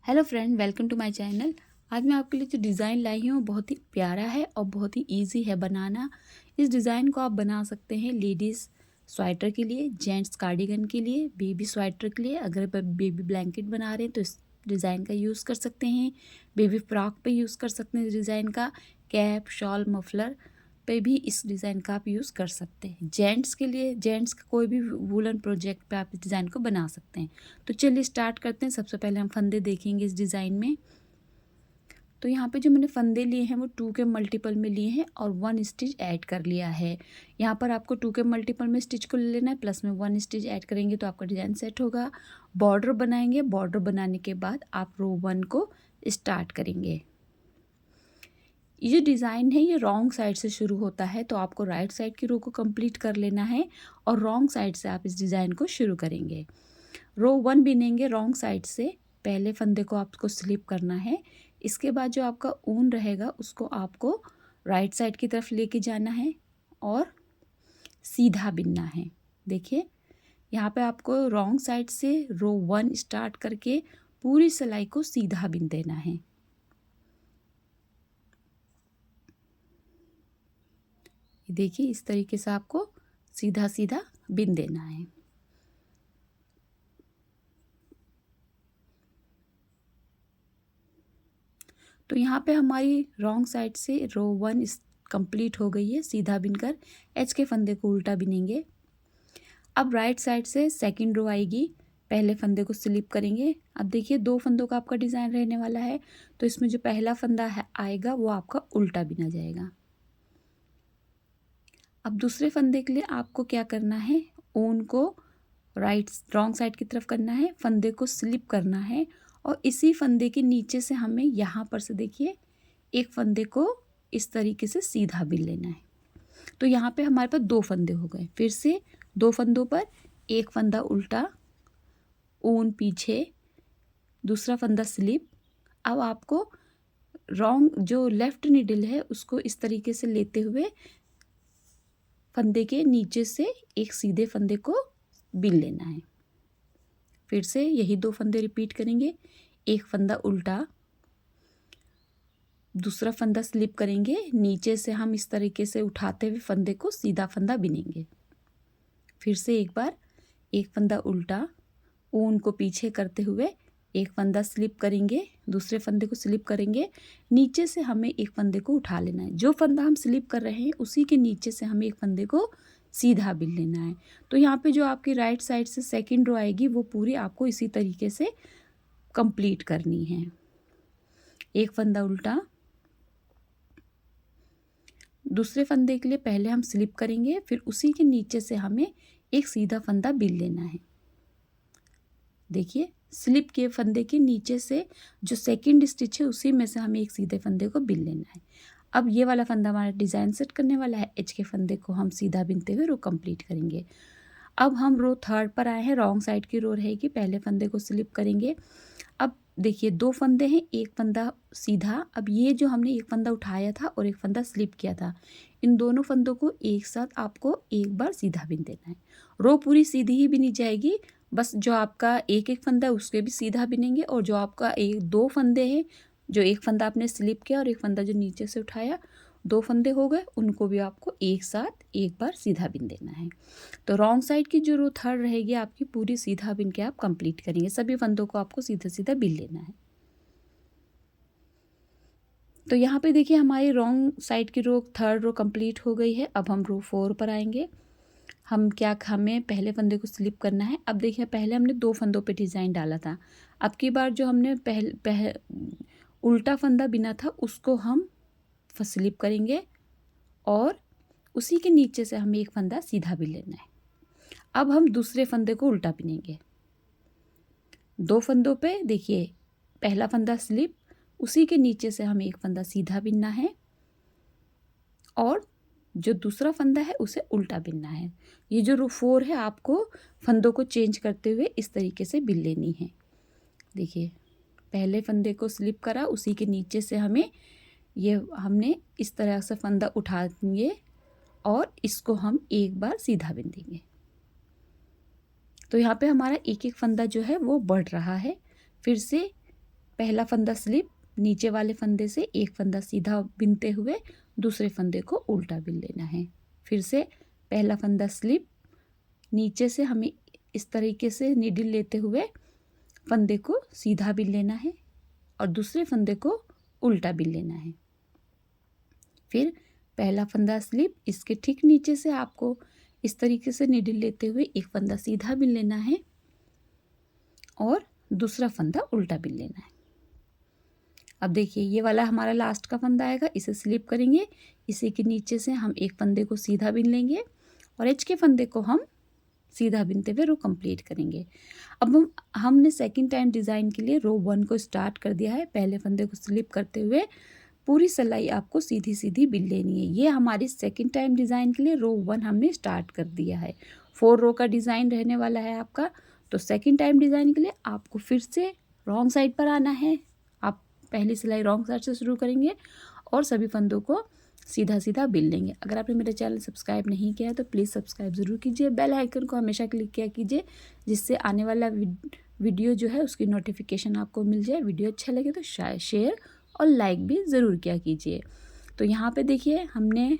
Hello friend, welcome to my channel. आज मैं आपके लिए जो डिज़ाइन लाई हूँ बहुत ही प्यारा है और बहुत ही इजी है बनाना। इस डिज़ाइन को आप बना सकते हैं लेडीज़ स्वेटर के लिए, जेंट्स कार्डिगन के लिए, बेबी स्वेटर के लिए। अगर बेबी ब्लैंकेट बना रहे हैं तो इस डिज़ाइन का यूज़ कर सकते हैं। बेबी फ्रॉक पे यूज़ कर सकते हैं इस डिज़ाइन का। कैप, शॉल, मफलर पे भी इस डिज़ाइन का आप यूज़ कर सकते हैं। जेंट्स के लिए, जेंट्स का कोई भी वूलन प्रोजेक्ट पे आप इस डिज़ाइन को बना सकते हैं। तो चलिए स्टार्ट करते हैं। सबसे पहले हम फंदे देखेंगे इस डिज़ाइन में। तो यहाँ पे जो मैंने फंदे लिए हैं वो 2 के मल्टीपल में लिए हैं और 1 स्टिच ऐड कर लिया है। यहाँ पर आपको 2 के मल्टीपल में स्टिच को ले लेना है, प्लस में 1 स्टिच ऐड करेंगे तो आपका डिज़ाइन सेट होगा। बॉर्डर बनाएंगे, बॉर्डर बनाने के बाद आप रो 1 को स्टार्ट करेंगे। ये जो डिज़ाइन है ये रॉन्ग साइड से शुरू होता है, तो आपको राइट साइड की रो को कंप्लीट कर लेना है और रॉन्ग साइड से आप इस डिज़ाइन को शुरू करेंगे। रो 1 बिनेंगे रॉन्ग साइड से। पहले फंदे को आपको स्लिप करना है। इसके बाद जो आपका ऊन रहेगा उसको आपको राइट साइड की तरफ लेके जाना है और सीधा बिनना है। देखिए यहाँ पे आपको रॉन्ग साइड से रो 1 स्टार्ट करके पूरी सिलाई को सीधा बिन देना है। देखिए इस तरीके से आपको सीधा सीधा बिन देना है। तो यहाँ पे हमारी रॉन्ग साइड से रो 1 कंप्लीट हो गई है सीधा बिनकर। एच के फंदे को उल्टा बिनेंगे। अब राइट साइड से सेकंड रो आएगी। पहले फंदे को स्लिप करेंगे। अब देखिए 2 फंदों का आपका डिज़ाइन रहने वाला है, तो इसमें जो पहला फंदा आएगा वो आपका उल्टा बिना जाएगा। अब दूसरे फंदे के लिए आपको क्या करना है, ऊन को रॉन्ग साइड की तरफ करना है, फंदे को स्लिप करना है और इसी फंदे के नीचे से हमें यहाँ पर से देखिए एक फंदे को इस तरीके से सीधा बिन लेना है। तो यहाँ पे हमारे पास 2 फंदे हो गए। फिर से 2 फंदों पर एक फंदा उल्टा, ऊन पीछे, दूसरा फंदा स्लिप। अब आपको रॉन्ग जो लेफ़्ट नीडल है उसको इस तरीके से लेते हुए फंदे के नीचे से एक सीधे फंदे को बिन लेना है। फिर से यही 2 फंदे रिपीट करेंगे। एक फंदा उल्टा, दूसरा फंदा स्लिप करेंगे, नीचे से हम इस तरीके से उठाते हुए फंदे को सीधा फंदा बिनेंगे। फिर से एक बार एक फंदा उल्टा, ऊन को पीछे करते हुए एक फंदा स्लिप करेंगे, दूसरे फंदे को स्लिप करेंगे, नीचे से हमें एक फंदे को उठा लेना है। जो फंदा हम स्लिप कर रहे हैं उसी के नीचे से हमें एक फंदे को सीधा बिन लेना है। तो यहाँ पे जो आपकी राइट साइड से सेकंड रो आएगी वो पूरी आपको इसी तरीके से कंप्लीट करनी है। एक फंदा उल्टा, दूसरे फंदे के लिए पहले हम स्लिप करेंगे, फिर उसी के नीचे से हमें एक सीधा फंदा बिन लेना है। देखिए स्लिप के फंदे के नीचे से जो सेकंड स्टिच है उसी में से हमें एक सीधे फंदे को बिन लेना है। अब ये वाला फंदा हमारा डिज़ाइन सेट करने वाला है। एच के फंदे को हम सीधा बिनते हुए रो कंप्लीट करेंगे। अब हम रो 3 पर आए हैं। रॉन्ग साइड की रो रहेगी। पहले फंदे को स्लिप करेंगे। अब देखिए 2 फंदे हैं, एक फंदा सीधा। अब ये जो हमने एक फंदा उठाया था और एक फंदा स्लिप किया था, इन दोनों फंदों को एक साथ आपको एक बार सीधा बिन देना है। रो पूरी सीधी ही बिनी जाएगी, बस जो आपका एक एक फंदा है उसके भी सीधा बिनेंगे और जो आपका एक 2 फंदे हैं, जो एक फंदा आपने स्लिप किया और एक फंदा जो नीचे से उठाया, 2 फंदे हो गए, उनको भी आपको एक साथ एक बार सीधा बिन देना है। तो रॉन्ग साइड की जो रो 3 रहेगी आपकी पूरी सीधा बिन के आप कंप्लीट करेंगे। सभी फंदों को आपको सीधा सीधा बिन लेना है। तो यहाँ पे देखिए हमारी रॉन्ग साइड की रो 3 रो कंप्लीट हो गई है। अब हम रो 4 पर आएंगे। हमें पहले फंदे को स्लिप करना है। अब देखिए पहले हमने 2 फंदों पे डिज़ाइन डाला था। अब की बार जो हमने उल्टा फंदा बिना था उसको हम स्लिप करेंगे और उसी के नीचे से हमें एक फंदा सीधा बिन लेना है। अब हम दूसरे फंदे को उल्टा बिनेंगे। 2 फंदों पे देखिए पहला फंदा स्लिप, उसी के नीचे से हमें एक फंदा सीधा बिनना है और जो दूसरा फंदा है उसे उल्टा बिनना है। ये जो रो 4 है आपको फंदों को चेंज करते हुए इस तरीके से बिन लेनी है। देखिए पहले फंदे को स्लिप करा, उसी के नीचे से हमने इस तरह से फंदा उठाएंगे और इसको हम एक बार सीधा बिन देंगे। तो यहाँ पे हमारा एक एक फंदा जो है वो बढ़ रहा है। फिर से पहला फंदा स्लिप नीचे वाले फंदे से एक फंदा सीधा बिनते हुए दूसरे फंदे को उल्टा बिन लेना है। फिर से पहला फंदा स्लिप, नीचे से हमें इस तरीके से नीडल लेते हुए फंदे को सीधा बिन लेना है और दूसरे फंदे को उल्टा बिन लेना है। फिर पहला फंदा स्लिप, इसके ठीक नीचे से आपको इस तरीके से नीडल लेते हुए एक फंदा सीधा बिन लेना है और दूसरा फंदा उल्टा बिन लेना है। अब देखिए ये वाला हमारा लास्ट का फंदा आएगा, इसे स्लिप करेंगे, इसी के नीचे से हम एक फंदे को सीधा बिन लेंगे और एच के फंदे को हम सीधा बिनते हुए रो कंप्लीट करेंगे। अब हमने सेकंड टाइम डिज़ाइन के लिए रो 1 को स्टार्ट कर दिया है। पहले फंदे को स्लिप करते हुए पूरी सिलाई आपको सीधी सीधी बिन लेनी है। ये हमारी सेकंड टाइम डिज़ाइन के लिए रो 1 हमने स्टार्ट कर दिया है। 4 रो का डिज़ाइन रहने वाला है आपका। तो सेकंड टाइम डिज़ाइन के लिए आपको फिर से रॉन्ग साइड पर आना है। आप पहली सिलाई रॉन्ग साइड से शुरू करेंगे और सभी फंदों को सीधा सीधा बिन लेंगे। अगर आपने मेरा चैनल सब्सक्राइब नहीं किया है तो प्लीज़ सब्सक्राइब ज़रूर कीजिए। बेल आइकन को हमेशा क्लिक किया कीजिए, जिससे आने वाला वीडियो जो है उसकी नोटिफिकेशन आपको मिल जाए। वीडियो अच्छा लगे तो शेयर और लाइक भी ज़रूर किया कीजिए। तो यहाँ पे देखिए हमने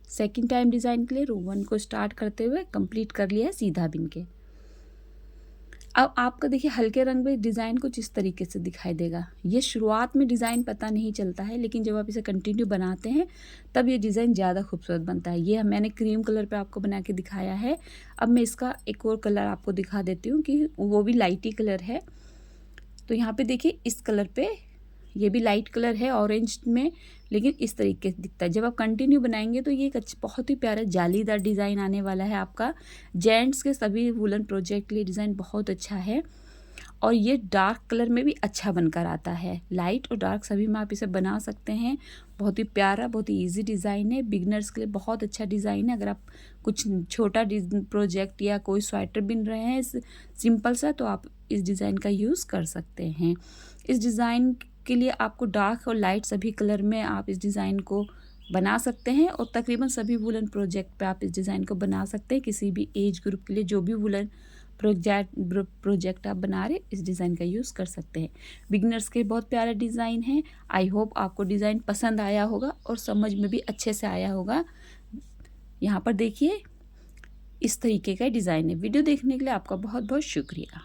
सेकंड टाइम डिज़ाइन के लिए रो 1 को स्टार्ट करते हुए कंप्लीट कर लिया है सीधा बिन के। अब आपका देखिए हल्के रंग में डिज़ाइन कुछ इस तरीके से दिखाई देगा। ये शुरुआत में डिज़ाइन पता नहीं चलता है, लेकिन जब आप इसे कंटिन्यू बनाते हैं तब ये डिज़ाइन ज़्यादा खूबसूरत बनता है। ये मैंने क्रीम कलर पे आपको बना के दिखाया है। अब मैं इसका एक और कलर आपको दिखा देती हूँ कि वो भी लाइट ही कलर है। तो यहाँ पे देखिए इस कलर पे, ये भी लाइट कलर है ऑरेंज में, लेकिन इस तरीके से दिखता है। जब आप कंटिन्यू बनाएंगे तो ये एक बहुत ही प्यारा जालीदार डिज़ाइन आने वाला है आपका। जेंट्स के सभी वुलन प्रोजेक्ट के लिए डिज़ाइन बहुत अच्छा है और ये डार्क कलर में भी अच्छा बनकर आता है। लाइट और डार्क सभी में आप इसे बना सकते हैं। बहुत ही प्यारा, बहुत ही ईजी डिज़ाइन है। बिगनर्स के लिए बहुत अच्छा डिज़ाइन है। अगर आप कुछ छोटा प्रोजेक्ट या कोई स्वेटर बिन रहे हैं सिंपल सा, तो आप इस डिज़ाइन का यूज़ कर सकते हैं। इस डिज़ाइन के लिए आपको डार्क और लाइट सभी कलर में आप इस डिज़ाइन को बना सकते हैं और तकरीबन सभी वुलन प्रोजेक्ट पे आप इस डिज़ाइन को बना सकते हैं। किसी भी एज ग्रुप के लिए जो भी वुलन प्रोजेक्ट आप बना रहे इस डिज़ाइन का यूज़ कर सकते हैं। बिगनर्स के बहुत प्यारा डिज़ाइन है। आई होप आपको डिज़ाइन पसंद आया होगा और समझ में भी अच्छे से आया होगा। यहाँ पर देखिए इस तरीके का डिज़ाइन है। वीडियो देखने के लिए आपका बहुत बहुत शुक्रिया।